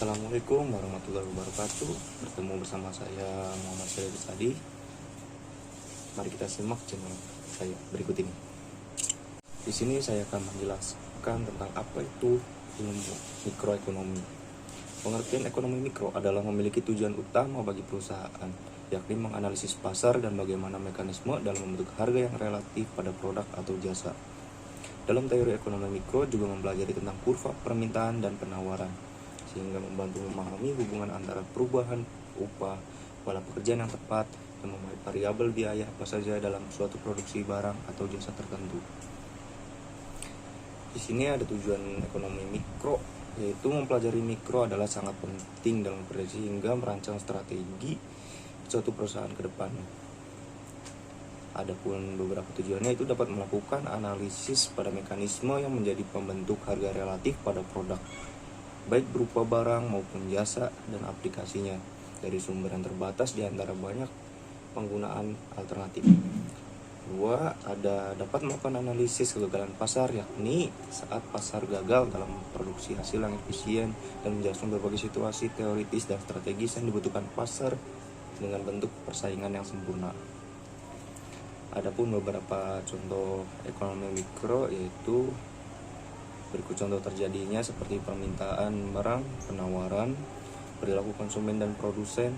Assalamualaikum warahmatullahi wabarakatuh. Bertemu bersama saya Muhammad Syarif Sadi. Mari kita simak channel saya berikut ini. Di sini saya akan menjelaskan tentang apa itu ilmu mikroekonomi. Pengertian ekonomi mikro adalah memiliki tujuan utama bagi perusahaan, yakni menganalisis pasar dan bagaimana mekanisme dalam membentuk harga yang relatif pada produk atau jasa. Dalam teori ekonomi mikro juga mempelajari tentang kurva permintaan dan penawaran, sehingga membantu memahami hubungan antara perubahan upah, pola pekerjaan yang tepat, dan variabel biaya apa saja dalam suatu produksi barang atau jasa tertentu. Di sini ada tujuan ekonomi mikro, yaitu mempelajari mikro adalah sangat penting dalam prediksi hingga merancang strategi suatu perusahaan ke depan. Adapun beberapa tujuannya itu dapat melakukan analisis pada mekanisme yang menjadi pembentuk harga relatif pada produk, baik berupa barang maupun jasa dan aplikasinya, dari sumber yang terbatas di antara banyak penggunaan alternatif. Kedua, dapat melakukan analisis kegagalan pasar, yakni saat pasar gagal dalam produksi hasil yang efisien, dan menjelaskan berbagai situasi teoritis dan strategis yang dibutuhkan pasar dengan bentuk persaingan yang sempurna. Adapun beberapa contoh ekonomi mikro yaitu berikut contoh terjadinya seperti permintaan barang, penawaran, perilaku konsumen dan produsen,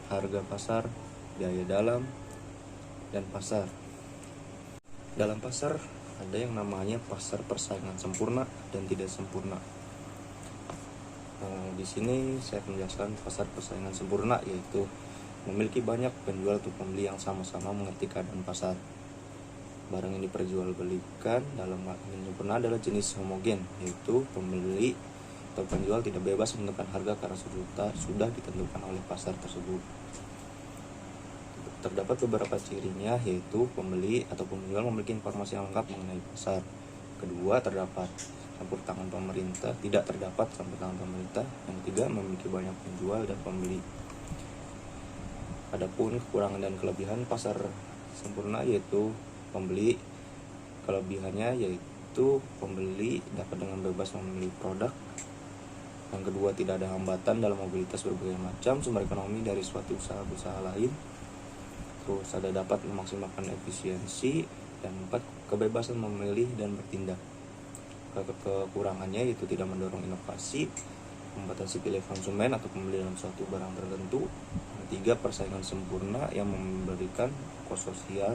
harga pasar, biaya dalam, dan pasar. Dalam pasar ada yang namanya pasar persaingan sempurna dan tidak sempurna. Di sini saya menjelaskan pasar persaingan sempurna yaitu memiliki banyak penjual atau pembeli yang sama-sama mengerti keadaan pasar. Barang yang diperjualbelikan dalam yang sempurna adalah jenis homogen, yaitu pembeli atau penjual tidak bebas menentukan harga karena sudah ditentukan oleh pasar tersebut. Terdapat beberapa cirinya, yaitu pembeli atau penjual memiliki informasi yang lengkap mengenai pasar. Kedua, terdapat campur tangan pemerintah, tidak terdapat campur tangan pemerintah. Yang ketiga, memiliki banyak penjual dan pembeli. Adapun kekurangan dan kelebihan pasar sempurna yaitu pembeli. Kelebihannya yaitu pembeli dapat dengan bebas memilih produk. Yang kedua, tidak ada hambatan dalam mobilitas berbagai macam sumber ekonomi dari suatu usaha lain. Terus dapat memaksimalkan efisiensi. Dan empat, kebebasan memilih dan bertindak. Kekurangannya yaitu tidak mendorong inovasi, membatasi pilihan konsumen atau pembeli dalam suatu barang tertentu. Tiga, persaingan sempurna yang memberikan kos sosial.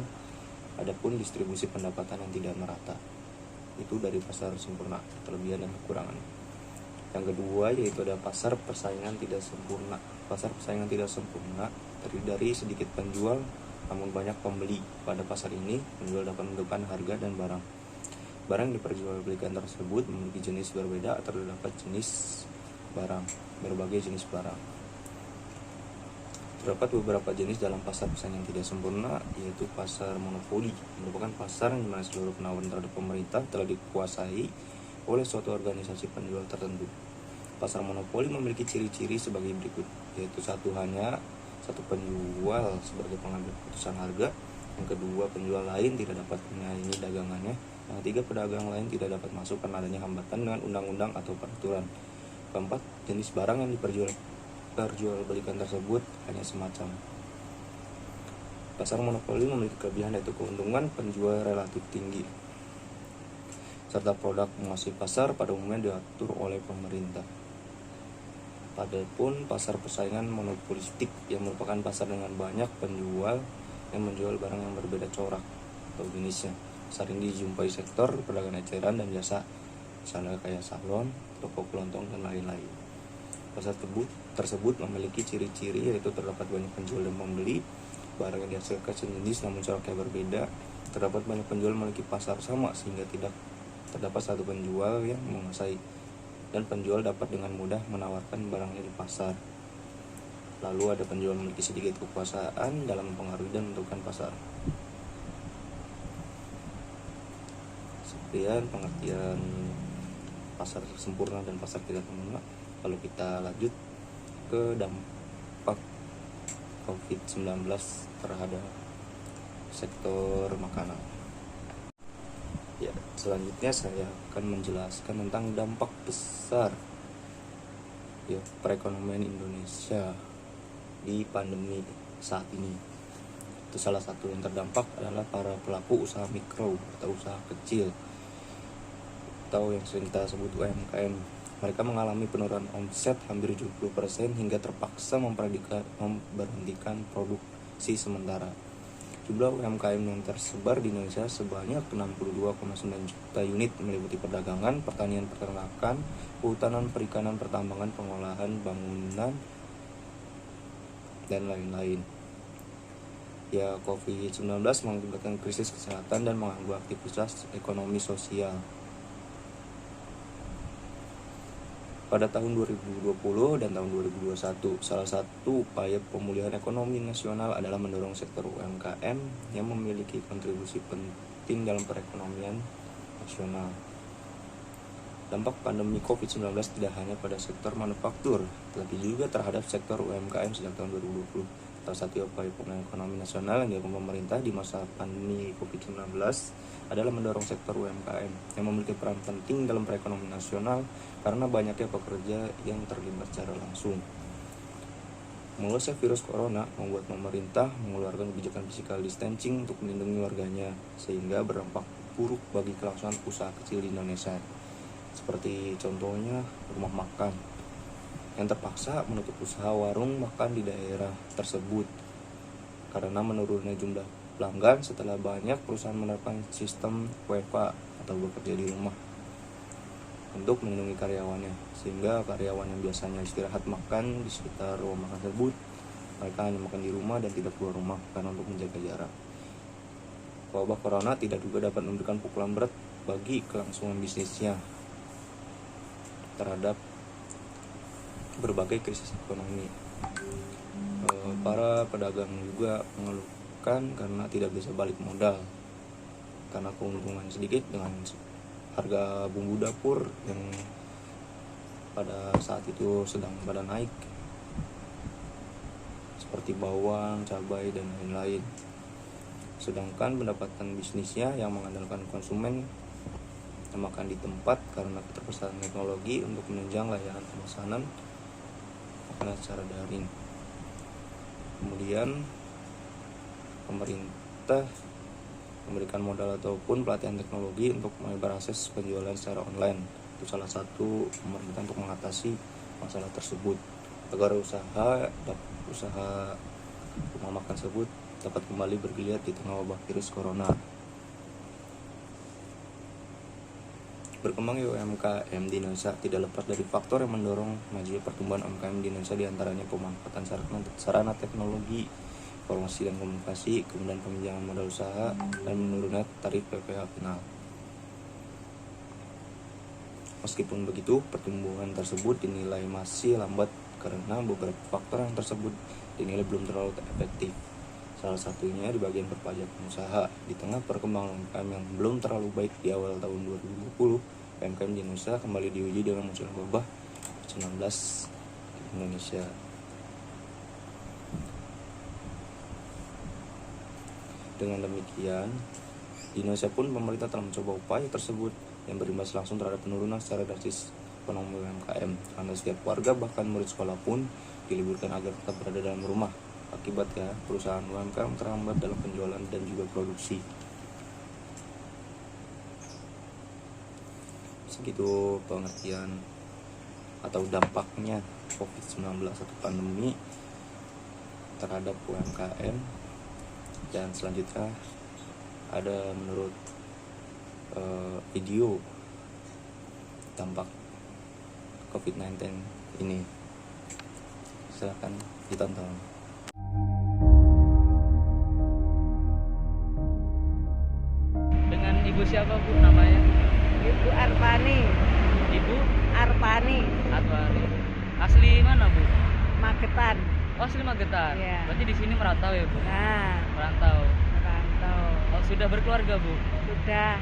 Adapun distribusi pendapatan yang tidak merata. Itu dari pasar sempurna, kelebihan dan kekurangan. Yang kedua yaitu ada pasar persaingan tidak sempurna. Pasar persaingan tidak sempurna terdiri dari sedikit penjual namun banyak pembeli. Pada pasar ini, penjual dapat menentukan harga dan barang. Barang yang diperjualbelikan tersebut memiliki jenis berbeda atau terdapat jenis barang, berbagai jenis barang. Terdapat beberapa jenis dalam pasar persaingan tidak sempurna, yaitu pasar monopoli, merupakan pasar yang dimana seluruh penawaran terhadap pemerintah telah dikuasai oleh suatu organisasi penjual tertentu. Pasar monopoli memiliki ciri-ciri sebagai berikut, yaitu satu penjual sebagai pengambil keputusan harga. Yang kedua, penjual lain tidak dapat menyaingi dagangannya. Yang ketiga, pedagang lain tidak dapat masuk karena adanya hambatan dengan undang-undang atau peraturan. Keempat, jenis barang yang diperjualbelikan tersebut hanya semacam. Pasar monopoli memiliki kelebihan yaitu keuntungan penjual relatif tinggi, serta produk menguasai pasar pada umumnya diatur oleh pemerintah. Adapun pasar persaingan monopolistik yang merupakan pasar dengan banyak penjual yang menjual barang yang berbeda corak atau jenisnya. Pasar ini dijumpai sektor perdagangan eceran dan jasa, misalnya kayak salon, toko kelontong, dan lain-lain. Pasar tersebut memiliki ciri-ciri yaitu terdapat banyak penjual dan pembeli, barang yang dihasilkan sejenis namun coraknya berbeda. Terdapat banyak penjual memiliki pasar sama sehingga tidak terdapat satu penjual yang menguasai, dan penjual dapat dengan mudah menawarkan barangnya di pasar. Lalu ada penjual memiliki sedikit kekuasaan dalam mempengaruhi dan menentukan pasar. Sekian pengertian pasar sempurna dan pasar tidak sempurna. Lalu kita lanjut ke dampak COVID-19 terhadap sektor makanan. Ya, selanjutnya saya akan menjelaskan tentang dampak besar ya perekonomian Indonesia di pandemi saat ini. Itu salah satu yang terdampak adalah para pelaku usaha mikro atau usaha kecil atau yang sering kita sebut UMKM. Mereka mengalami penurunan omset hampir 70% hingga terpaksa memberhentikan produksi sementara. Jumlah UMKM yang tersebar di Indonesia sebanyak 62,9 juta unit meliputi perdagangan, pertanian, peternakan, kehutanan, perikanan, pertambangan, pengolahan, bangunan, dan lain-lain. Ya, COVID-19 mengakibatkan krisis kesehatan dan mengganggu aktivitas ekonomi sosial. Pada tahun 2020 dan tahun 2021, salah satu upaya pemulihan ekonomi nasional adalah mendorong sektor UMKM yang memiliki kontribusi penting dalam perekonomian nasional. Dampak pandemi COVID-19 tidak hanya pada sektor manufaktur, tetapi juga terhadap sektor UMKM sejak tahun 2020. Salah satu upaya pemulihan ekonomi nasional yang dilakukan pemerintah di masa pandemi COVID-19 adalah mendorong sektor UMKM yang memiliki peran penting dalam perekonomian nasional karena banyaknya pekerja yang terlibat secara langsung. Meluasnya virus corona membuat pemerintah mengeluarkan kebijakan physical distancing untuk melindungi warganya, sehingga berdampak buruk bagi kelangsungan usaha kecil di Indonesia. Seperti contohnya rumah makan yang terpaksa menutup usaha warung makan di daerah tersebut karena menurunnya jumlah pelanggan setelah banyak perusahaan menerapkan sistem WFH atau bekerja di rumah untuk melindungi karyawannya, sehingga karyawan yang biasanya istirahat makan di sekitar rumah makan tersebut, mereka hanya makan di rumah dan tidak keluar rumah karena untuk menjaga jarak. Wabah corona tidak juga dapat memberikan pukulan berat bagi kelangsungan bisnisnya terhadap berbagai krisis ekonomi. Para pedagang juga mengeluhkan karena tidak bisa balik modal karena keuntungan sedikit dengan harga bumbu dapur yang pada saat itu sedang pada naik seperti bawang, cabai, dan lain-lain. Sedangkan pendapatan bisnisnya yang mengandalkan konsumen yang makan di tempat karena keterbatasan teknologi untuk menunjang layanan pemesanan makanan secara daring. Kemudian pemerintah memberikan modal ataupun pelatihan teknologi untuk melebar akses penjualan secara online. Itu salah satu pemerintah untuk mengatasi masalah tersebut agar usaha rumah makan tersebut dapat kembali bergeliat di tengah wabah virus corona. Berkembangnya UMKM di Indonesia tidak lepas dari faktor yang mendorong majunya pertumbuhan UMKM di Indonesia, diantaranya pemanfaatan sarana teknologi, informasi dan komunikasi, kemudian peminjaman modal usaha, dan menurunnya tarif PPh final. Meskipun begitu, pertumbuhan tersebut dinilai masih lambat karena beberapa faktor yang tersebut dinilai belum terlalu efektif. Salah satunya di bagian perpajakan usaha. Di tengah perkembangan UMKM yang belum terlalu baik di awal tahun 2020, UMKM di Indonesia kembali diuji dengan munculnya wabah 19 di Indonesia. Dengan demikian, di Indonesia pun pemerintah telah mencoba upaya tersebut yang berimbas langsung terhadap penurunan secara drastis ekonomi UMKM, karena setiap warga bahkan murid sekolah pun diliburkan agar tetap berada dalam rumah. Akibatnya perusahaan UMKM terhambat dalam penjualan dan juga produksi. Segitu pengertian atau dampaknya COVID-19 atau pandemi terhadap UMKM. Dan selanjutnya ada menurut video dampak COVID-19 ini. Silakan ditonton. Dengan ibu siapa bu namanya? Ibu Arpani. Ibu Arpani. Asli mana bu? Magetan. Oh, asli Magetan. Iya. Berarti di sini merantau ya bu? Nah, Merantau. merantau. Oh, sudah berkeluarga bu? Sudah.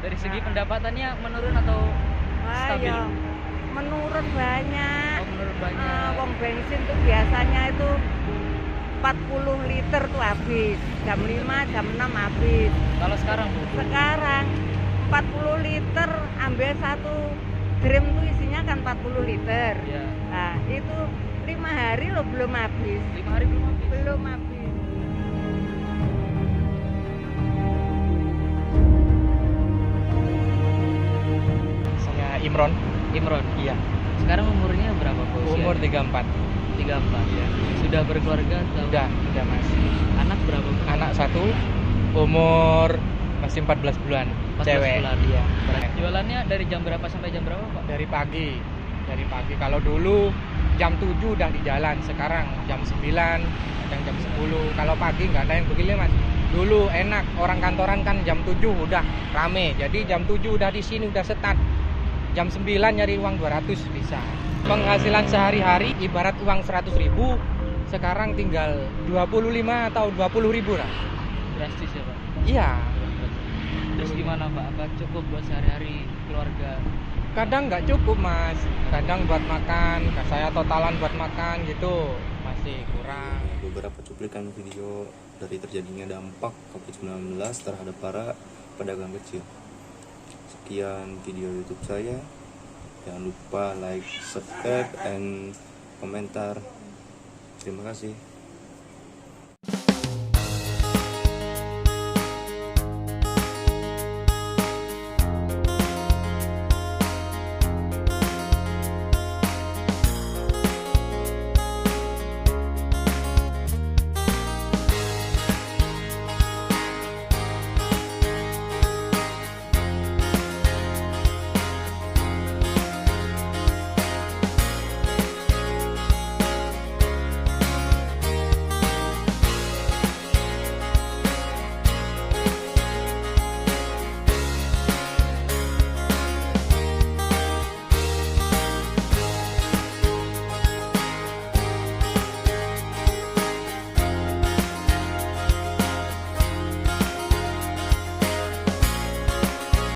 Dari segi Nah. pendapatannya menurun atau Wah, stabil? ya, menurun banyak. Oh, menurun banyak. Wong bensin tuh biasanya itu 40 liter tuh habis. Jam 5, jam 6 habis. Kalau sekarang bu? Sekarang 40 liter ambil 1 Dream tuh isinya kan 40 liter. Ya. Nah, itu 5 hari lo belum habis. 5 hari belum habis. Belum habis. Saya Imron. Imron. Iya. Sekarang umurnya berapa Pak? Umur 34. 34 ya. Sudah berkeluarga atau? Udah Mas. Anak berapa Pak? Anak 1 umur masih 14 bulan. 14 Cewek. bulan. Iya. Jualannya dari jam berapa sampai jam berapa Pak? Dari pagi. Kalau dulu jam 7 udah di jalan, sekarang jam 9, kadang jam 10. Kalau pagi nggak ada yang begini Mas. Dulu enak, orang kantoran kan jam 7 udah rame. Jadi jam 7 udah di sini, udah start. Jam 9 nyari uang 200 bisa. Penghasilan sehari-hari ibarat uang 100.000, sekarang tinggal 25 atau 20.000 lah. Drastis ya Pak? Iya, Terus gimana Pak? Apa cukup buat sehari-hari keluarga? kadang nggak cukup Mas. Kadang buat makan, saya totalan buat makan gitu masih kurang. Beberapa cuplikan video dari terjadinya dampak COVID-19 terhadap para pedagang kecil. Sekian video YouTube saya. Jangan lupa like, subscribe, and komentar. Terima kasih.